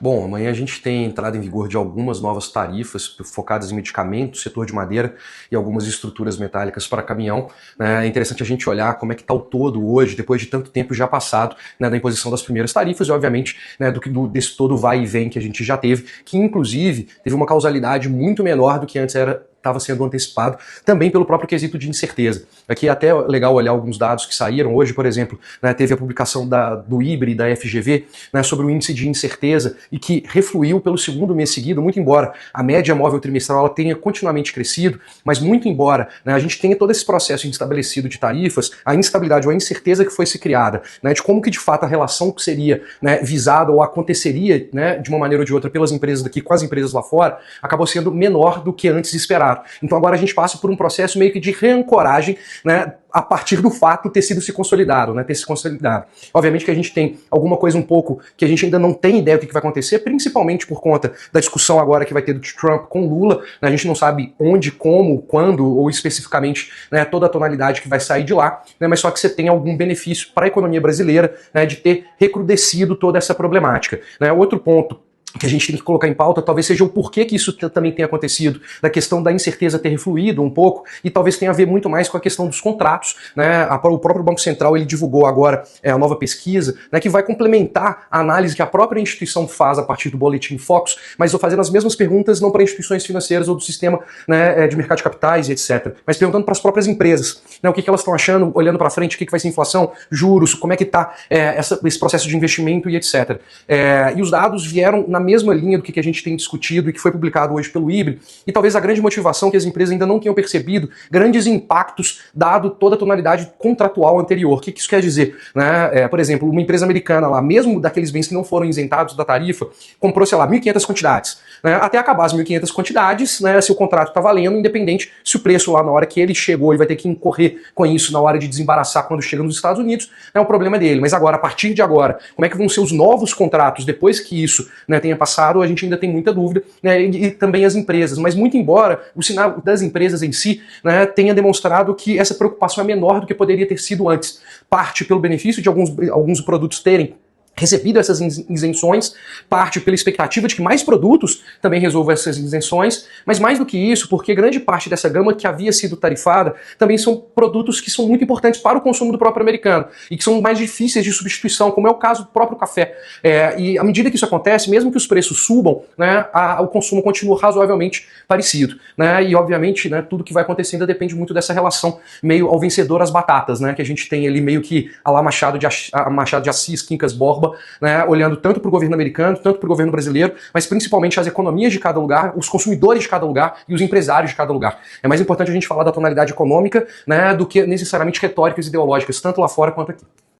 Bom, amanhã a gente tem entrada em vigor de algumas novas tarifas focadas em medicamentos, setor de madeira e algumas estruturas metálicas para caminhão. É interessante a gente olhar como é que está o todo hoje, depois de tanto tempo já passado, né, da imposição das primeiras tarifas e, obviamente, né, desse todo vai e vem que a gente já teve, que inclusive teve uma causalidade muito menor do que antes estava sendo antecipado, também pelo próprio quesito de incerteza. Aqui é até legal olhar alguns dados que saíram hoje, por exemplo, né, teve a publicação do IBRE e da FGV, né, sobre o índice de incerteza e que refluiu pelo segundo mês seguido, muito embora a média móvel trimestral ela tenha continuamente crescido, mas muito embora, né, a gente tenha todo esse processo estabelecido de tarifas, a instabilidade ou a incerteza que foi se criada, né, de como que de fato a relação que seria, né, visada ou aconteceria, né, de uma maneira ou de outra pelas empresas daqui com as empresas lá fora, acabou sendo menor do que antes esperado. Então agora a gente passa por um processo meio que de reancoragem, né, a partir do fato ter sido se consolidado, né, ter se consolidado. Obviamente que a gente tem alguma coisa um pouco que a gente ainda não tem ideia do que vai acontecer, principalmente por conta da discussão agora que vai ter do Trump com Lula, né, a gente não sabe onde, como, quando ou especificamente, né, toda a tonalidade que vai sair de lá, né, mas só que você tem algum benefício para a economia brasileira, né, de ter recrudescido toda essa problemática. Né. Outro ponto que a gente tem que colocar em pauta talvez seja o porquê que isso também tem acontecido, da questão da incerteza ter refluído um pouco, e talvez tenha a ver muito mais com a questão dos contratos, né? O próprio Banco Central ele divulgou agora a nova pesquisa, né, que vai complementar a análise que a própria instituição faz a partir do Boletim Focus, mas eu fazendo as mesmas perguntas não para instituições financeiras ou do sistema, né, de mercado de capitais e etc, mas perguntando para as próprias empresas, né, o que elas estão achando, olhando para frente, o que vai ser inflação, juros, como é que está esse processo de investimento e etc. E os dados vieram na mesma linha do que a gente tem discutido e que foi publicado hoje pelo IBRE, e talvez a grande motivação que as empresas ainda não tenham percebido grandes impactos dado toda a tonalidade contratual anterior. O que isso quer dizer? Né? Por exemplo, uma empresa americana lá, mesmo daqueles bens que não foram isentados da tarifa, comprou, sei lá, 1.500 quantidades. Né? Até acabar as 1.500 quantidades, né, se o contrato está valendo, independente se o preço lá na hora que ele chegou, ele vai ter que incorrer com isso na hora de desembaraçar quando chega nos Estados Unidos, é um problema dele. Mas agora, a partir de agora, como é que vão ser os novos contratos depois que isso, né, tenha passado, a gente ainda tem muita dúvida, né, e também as empresas. Mas muito embora o sinal das empresas em si, né, tenha demonstrado que essa preocupação é menor do que poderia ter sido antes. Parte pelo benefício de alguns produtos terem recebido essas isenções, parte pela expectativa de que mais produtos também resolvam essas isenções, mas mais do que isso, porque grande parte dessa gama que havia sido tarifada também são produtos que são muito importantes para o consumo do próprio americano e que são mais difíceis de substituição, como é o caso do próprio café. E à medida que isso acontece, mesmo que os preços subam, né, o consumo continua razoavelmente parecido. Né, e obviamente, né, tudo que vai acontecendo depende muito dessa relação meio ao vencedor as batatas, né, que a gente tem ali meio que a lá Machado de Assis, Quincas Borba, né, olhando tanto para o governo americano, tanto para o governo brasileiro, mas principalmente as economias de cada lugar, os consumidores de cada lugar e os empresários de cada lugar. É mais importante a gente falar da tonalidade econômica, né, do que necessariamente retóricas ideológicas, tanto lá fora quanto aqui.